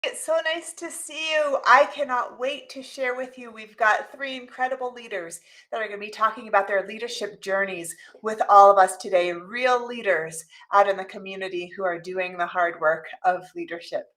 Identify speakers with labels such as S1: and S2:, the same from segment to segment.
S1: It's so nice to see you. I cannot wait to share with you. We've got three incredible leaders that are going to be talking about their leadership journeys with all of us today, real leaders out in the community who are doing the hard work of leadership.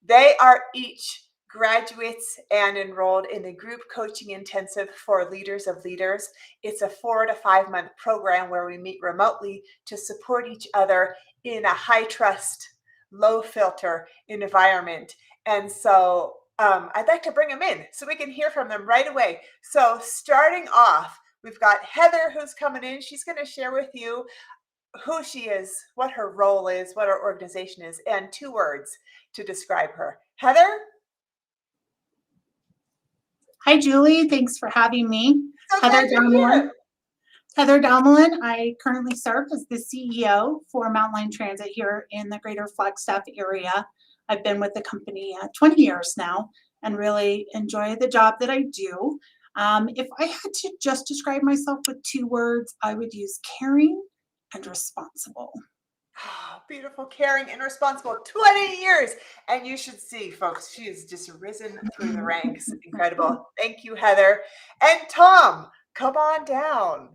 S1: They are each graduates and enrolled in the group coaching intensive for leaders of leaders. It's a 4 to 5 month program where we meet remotely to support each other in a high trust, low filter environment. And so I'd like to bring them in so we can hear from them right away. So starting off, we've got Heather who's coming in. She's going to share with you who she is, what her role is, what her organization is, and 2 words to describe her. Heather?
S2: Hi, Julie. Thanks for having me.
S1: So glad you're here.
S2: Heather Dalmolin. I currently serve as the CEO for Mountain Line Transit here in the greater Flagstaff area. I've been with the company 20 years now and really enjoy the job that I do. If I had to just describe myself with 2 words, I would use caring and responsible.
S1: Oh, beautiful, caring, and responsible. 20 years. And you should see, folks, she has just risen through the ranks. Incredible. Thank you, Heather. And Tom, come on down.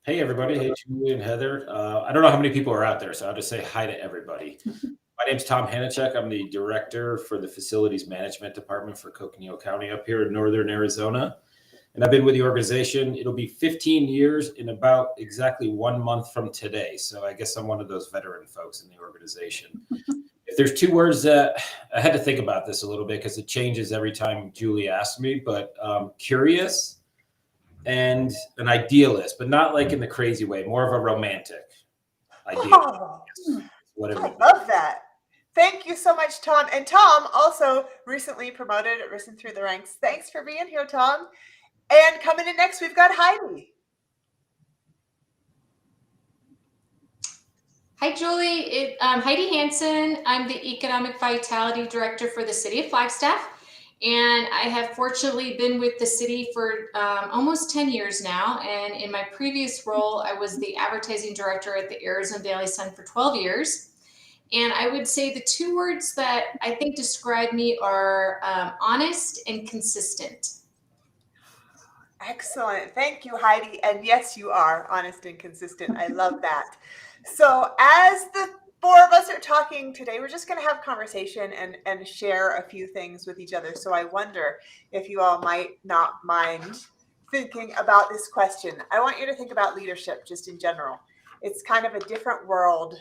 S3: Hey, everybody. Hey, Julie and Heather. I don't know how many people are out there, so I'll just say hi to everybody. My name's Tom Hancecak. I'm the director for the Facilities Management Department for Coconino County up here in northern Arizona. And I've been with the organization. It'll be 15 years in about exactly 1 month from today. So I guess I'm one of those veteran folks in the organization. If there's 2 words that I had to think about this a little bit because it changes every time Julie asks me, but curious and an idealist, but not like in the crazy way, more of a romantic idealist.
S1: Oh, I love that. Thank you so much, Tom. And Tom also recently promoted, risen through the ranks. Thanks for being here, Tom. And coming in next, we've got Heidi.
S4: Hi, Julie. Heidi Hansen. I'm the Economic Vitality Director for the City of Flagstaff. And I have fortunately been with the city for almost 10 years now. And in my previous role, I was the Advertising Director at the Arizona Daily Sun for 12 years. And I would say the 2 words that I think describe me are honest and consistent.
S1: Excellent. Thank you, Heidi. And yes, you are honest and consistent. I love that. So as the 4 of us are talking today, we're just going to have conversation and share a few things with each other. So I wonder if you all might not mind thinking about this question. I want you to think about leadership just in general. It's kind of a different world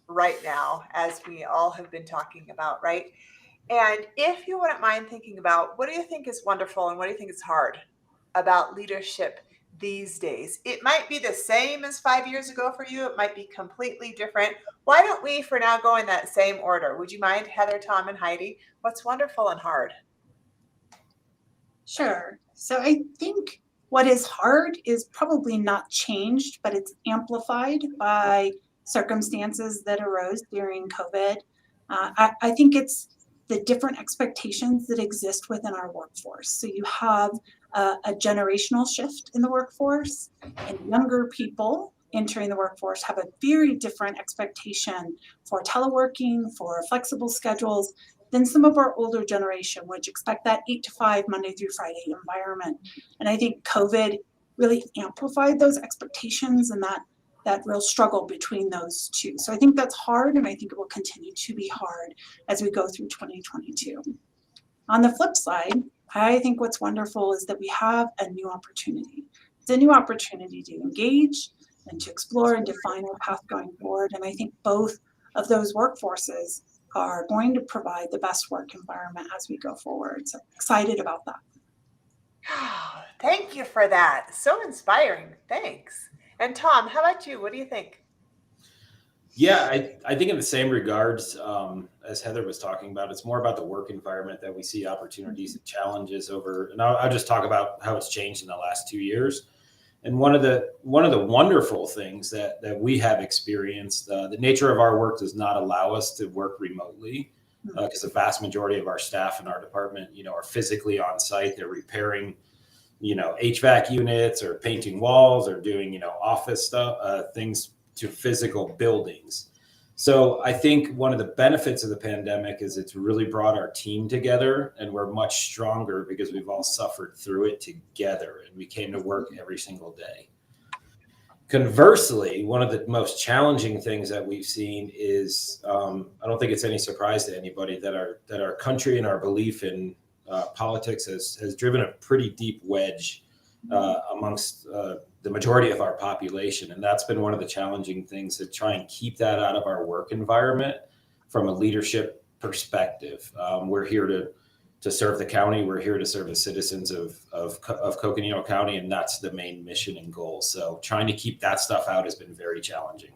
S1: right now, as we all have been talking about, right? And if you wouldn't mind thinking about, what do you think is wonderful and what do you think is hard about leadership these days? It might be the same as 5 years ago for you. It might be completely different. Why don't we, for now, go in that same order? Would you mind, Heather, Tom, and Heidi? What's wonderful and hard?
S2: Sure. So I think what is hard is probably not changed, but it's amplified by circumstances that arose during COVID. I think it's the different expectations that exist within our workforce. So you have a generational shift in the workforce, and younger people entering the workforce have a very different expectation for teleworking, for flexible schedules than some of our older generation, which expect that 8 to 5 Monday through Friday environment. And I think COVID really amplified those expectations and that real struggle between those 2. So I think that's hard, and I think it will continue to be hard as we go through 2022. On the flip side, I think what's wonderful is that we have a new opportunity. It's a new opportunity to engage and to explore and define our path going forward. And I think both of those workforces are going to provide the best work environment as we go forward. So excited about that.
S1: Thank you for that. So inspiring. Thanks. And Tom, how about you? What do you think?
S3: Yeah, I think in the same regards as Heather was talking about, it's more about the work environment that we see opportunities and challenges over. And I'll just talk about how it's changed in the last 2 years. And one of the wonderful things that we have experienced, the nature of our work does not allow us to work remotely because the vast majority of our staff in our department, are physically on site. They're repairing, HVAC units or painting walls or doing, office stuff, things to physical buildings. So I think one of the benefits of the pandemic is it's really brought our team together, and we're much stronger because we've all suffered through it together and we came to work every single day. Conversely, one of the most challenging things that we've seen is, I don't think it's any surprise to anybody that our country and our belief in politics has driven a pretty deep wedge amongst the majority of our population. And that's been one of the challenging things, to try and keep that out of our work environment from a leadership perspective. We're here to serve the county. We're here to serve the citizens of Coconino County, and that's the main mission and goal. So trying to keep that stuff out has been very challenging.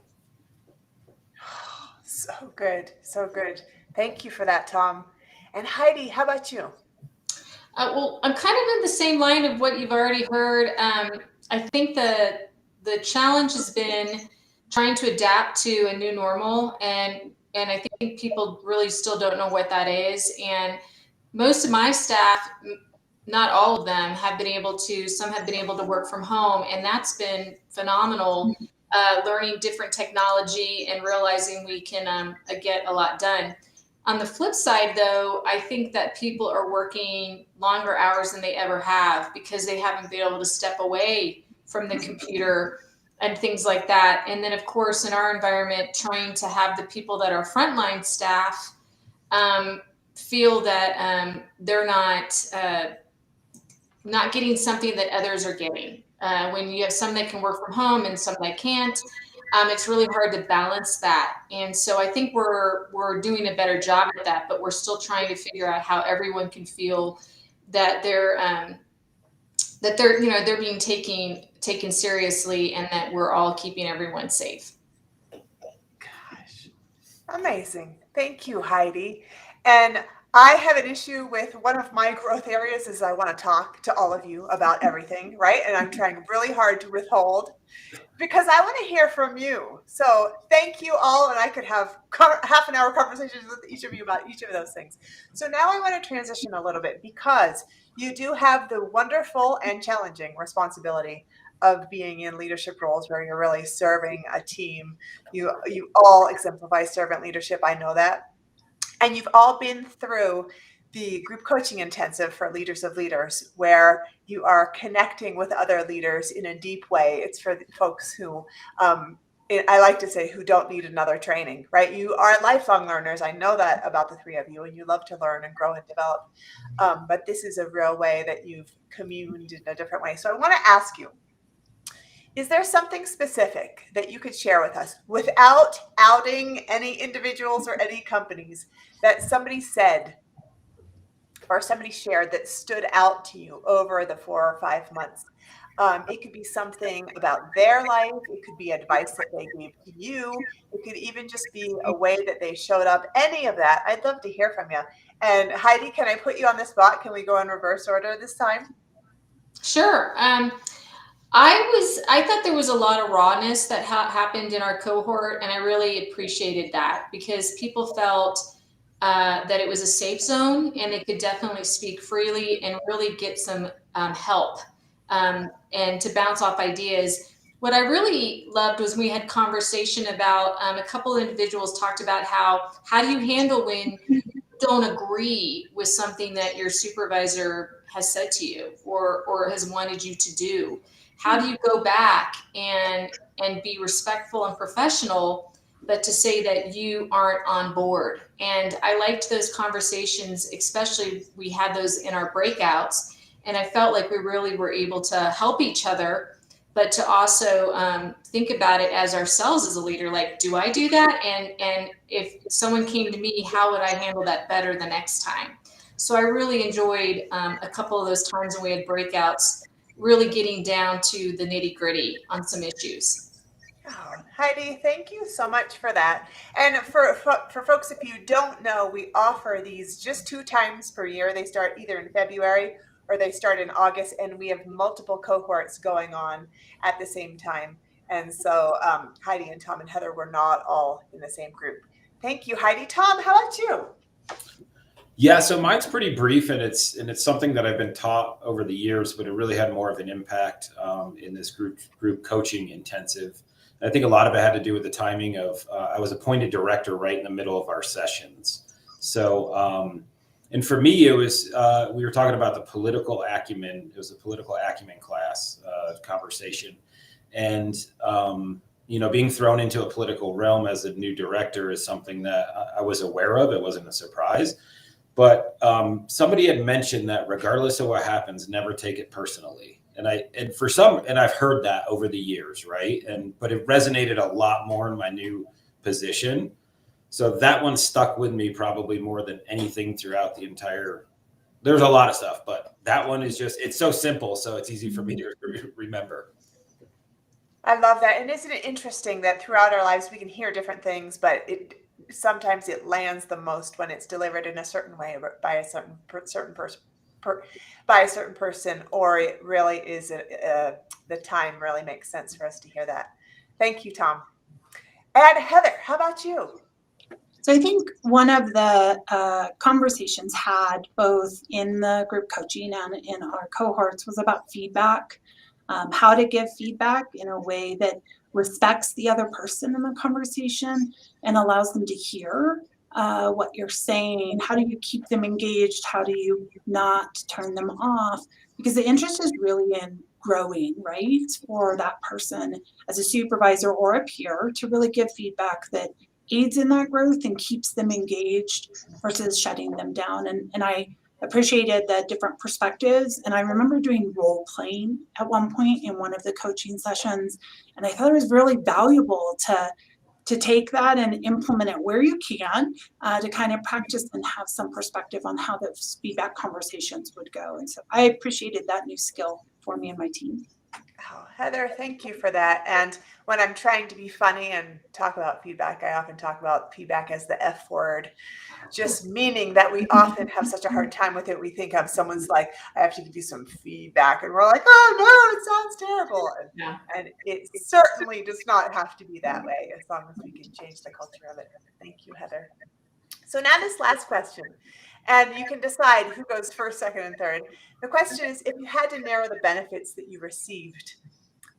S1: So good. So good. Thank you for that, Tom. And Heidi, how about you?
S4: Well, I'm kind of in the same line of what you've already heard. I think the challenge has been trying to adapt to a new normal, and I think people really still don't know what that is. And most of my staff, not all of them, have been able to. Some have been able to work from home, and that's been phenomenal. Learning different technology and realizing we can get a lot done. On the flip side, though, I think that people are working longer hours than they ever have because they haven't been able to step away from the computer and things like that. And then, of course, in our environment, trying to have the people that are frontline staff feel that they're not getting something that others are getting. When you have some that can work from home and some that can't, it's really hard to balance that. And so I think we're doing a better job at that, but we're still trying to figure out how everyone can feel that they're they're being taken seriously, and that we're all keeping everyone safe.
S1: Gosh, amazing. Thank you, Heidi. And I have an issue with one of my growth areas is I want to talk to all of you about everything, right? And I'm trying really hard to withhold because I want to hear from you. So thank you all. And I could have half an hour conversations with each of you about each of those things. So now I want to transition a little bit because you do have the wonderful and challenging responsibility of being in leadership roles where you're really serving a team. You all exemplify servant leadership. I know that. And you've all been through the group coaching intensive for leaders of leaders, where you are connecting with other leaders in a deep way. It's for the folks who, I like to say, who don't need another training, right? You are lifelong learners. I know that about the three of you, and you love to learn and grow and develop. But this is a real way that you've communed in a different way. So I want to ask you, is there something specific that you could share with us without outing any individuals or any companies that somebody said or somebody shared that stood out to you over the 4 or 5 months? It could be something about their life. It could be advice that they gave to you. It could even just be a way that they showed up. Any of that. I'd love to hear from you. And Heidi, can I put you on the spot? Can we go in reverse order this time?
S4: Sure. I thought there was a lot of rawness that happened in our cohort, and I really appreciated that because people felt that it was a safe zone and they could definitely speak freely and really get some help and to bounce off ideas. What I really loved was we had conversation about a couple of individuals talked about how do you handle when you don't agree with something that your supervisor has said to you or has wanted you to do. How do you go back and be respectful and professional, but to say that you aren't on board? And I liked those conversations, especially we had those in our breakouts. And I felt like we really were able to help each other, but to also think about it as ourselves as a leader. Like, do I do that? And if someone came to me, how would I handle that better the next time? So I really enjoyed a couple of those times when we had breakouts, really getting down to the nitty gritty on some issues.
S1: Oh, Heidi, thank you so much for that. And for folks, if you don't know, we offer these just 2 times per year. They start either in February or they start in August, and we have multiple cohorts going on at the same time. And so Heidi and Tom and Heather were not all in the same group. Thank you, Heidi. Tom, how about you?
S3: Yeah, so mine's pretty brief, and it's something that I've been taught over the years, but it really had more of an impact in this group coaching intensive. I think a lot of it had to do with the timing of, I was appointed director right in the middle of our sessions. So, and for me, it was, we were talking about the political acumen. It was a political acumen class conversation. And, being thrown into a political realm as a new director is something that I was aware of. It wasn't a surprise. But somebody had mentioned that regardless of what happens, never take it personally. And I've heard that over the years, right? But it resonated a lot more in my new position. So that one stuck with me probably more than anything throughout the entire. There's a lot of stuff, but that one is just, it's so simple, so it's easy for me to remember.
S1: I love that. And isn't it interesting that throughout our lives we can hear different things, but sometimes it lands the most when it's delivered in a certain way by a certain person, or it really is the time really makes sense for us to hear that. Thank you, Tom. And Heather, how about you?
S2: So I think one of the conversations had both in the group coaching and in our cohorts was about feedback, how to give feedback in a way that respects the other person in the conversation and allows them to hear what you're saying. How do you keep them engaged? How do you not turn them off? Because the interest is really in growing, right? For that person as a supervisor or a peer to really give feedback that aids in that growth and keeps them engaged versus shutting them down. And I appreciated the different perspectives. And I remember doing role playing at one point in one of the coaching sessions. And I thought it was really valuable to take that and implement it where you can, to kind of practice and have some perspective on how those feedback conversations would go. And so I appreciated that new skill for me and my team.
S1: Oh, Heather, thank you for that. And when I'm trying to be funny and talk about feedback, I often talk about feedback as the F word, just meaning that we often have such a hard time with it. We think of someone's like, I have to give you some feedback. And we're like, oh, no, it sounds terrible. And it certainly does not have to be that way as long as we can change the culture of it. Thank you, Heather. So now this last question, and you can decide who goes first, second, and third. The question is, if you had to narrow the benefits that you received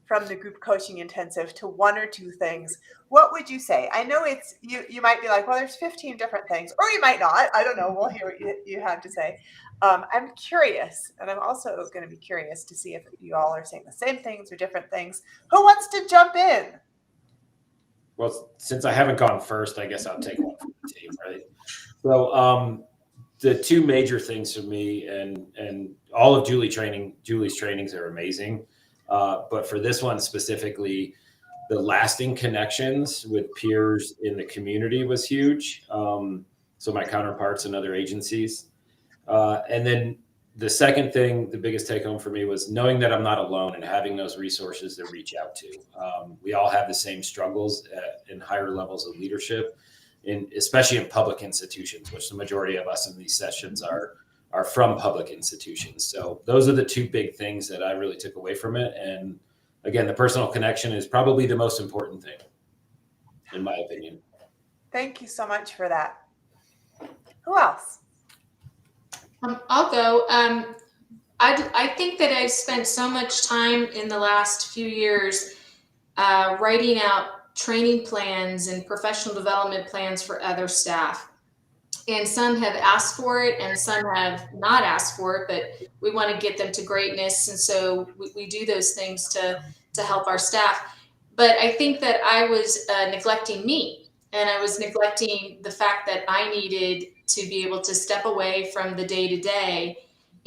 S1: from the group coaching intensive to one or two things, what would you say? I know it's you might be like, well, there's 15 different things, or you might not. I don't know. We'll hear what you have to say. I'm curious, and I'm also going to be curious to see if you all are saying the same things or different things. Who wants to jump in?
S3: Well, since I haven't gone first, I guess I'll take one from the team, right? So the two major things for me, and all of Julie's trainings are amazing. But for this one specifically, the lasting connections with peers in the community was huge. So my counterparts in other agencies. And then the second thing, the biggest take home for me was knowing that I'm not alone and having those resources to reach out to. We all have the same struggles in higher levels of leadership, especially in public institutions, which the majority of us in these sessions are from public institutions. So those are the two big things that I really took away from it. And again, the personal connection is probably the most important thing, in my opinion.
S1: Thank you so much for that. Who else?
S4: I'll go. I think that I've spent so much time in the last few years writing out training plans and professional development plans for other staff. And some have asked for it and some have not asked for it, but we want to get them to greatness. And so we do those things to help our staff. But I think that I was neglecting me, and I was neglecting the fact that I needed to be able to step away from the day-to-day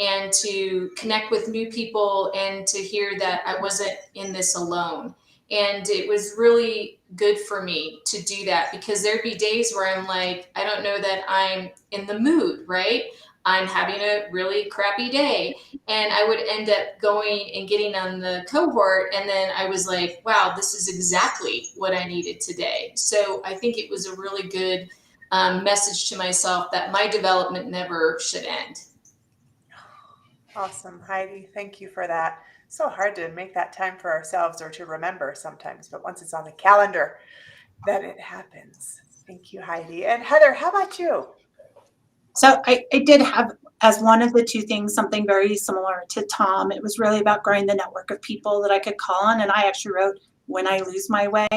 S4: and to connect with new people and to hear that I wasn't in this alone. And it was really good for me to do that, because there'd be days where I'm like, I don't know that I'm in the mood, right? I'm having a really crappy day. And I would end up going and getting on the cohort. And then I was like, wow, this is exactly what I needed today. So I think it was a really good message to myself that my development never should end.
S1: Awesome, Heidi. Thank you for that. So hard to make that time for ourselves or to remember sometimes, but once it's on the calendar, then it happens. Thank you, Heidi. And Heather, how about you?
S2: So I did have, as one of the two things, something very similar to Tom. It was really about growing the network of people that I could call on. And I actually wrote when I lose my way.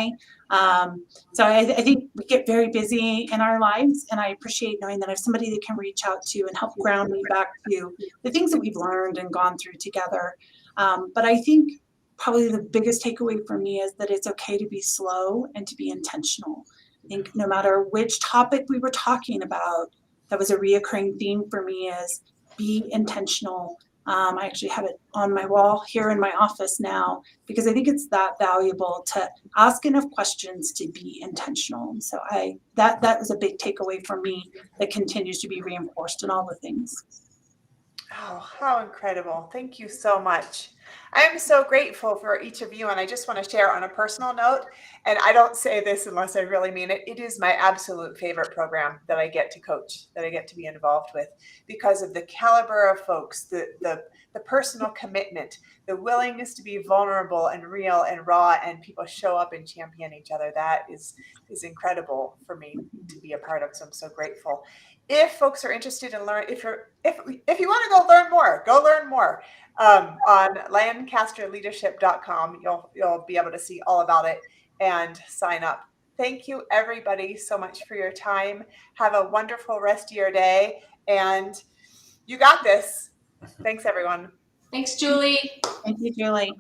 S2: So I think we get very busy in our lives, and I appreciate knowing that I have somebody that can reach out to and help ground me back to the things that we've learned and gone through together. But I think probably the biggest takeaway for me is that it's okay to be slow and to be intentional. I think no matter which topic we were talking about, that was a reoccurring theme for me is be intentional. I actually have it on my wall here in my office now because I think it's that valuable to ask enough questions to be intentional. And so that was a big takeaway for me that continues to be reinforced in all the things.
S1: Oh, how incredible. Thank you so much. I'm so grateful for each of you. And I just want to share on a personal note, and I don't say this unless I really mean it. It is my absolute favorite program that I get to coach, that I get to be involved with, because of the caliber of folks, the personal commitment, the willingness to be vulnerable and real and raw, and people show up and champion each other. That is incredible for me to be a part of. So I'm so grateful. If folks are interested in learn, if you want to go learn more on lancasterleadership.com. You'll be able to see all about it and sign up. Thank you everybody so much for your time. Have a wonderful rest of your day, and you got this. Thanks everyone.
S4: Thanks, Julie.
S2: Thank you, Julie.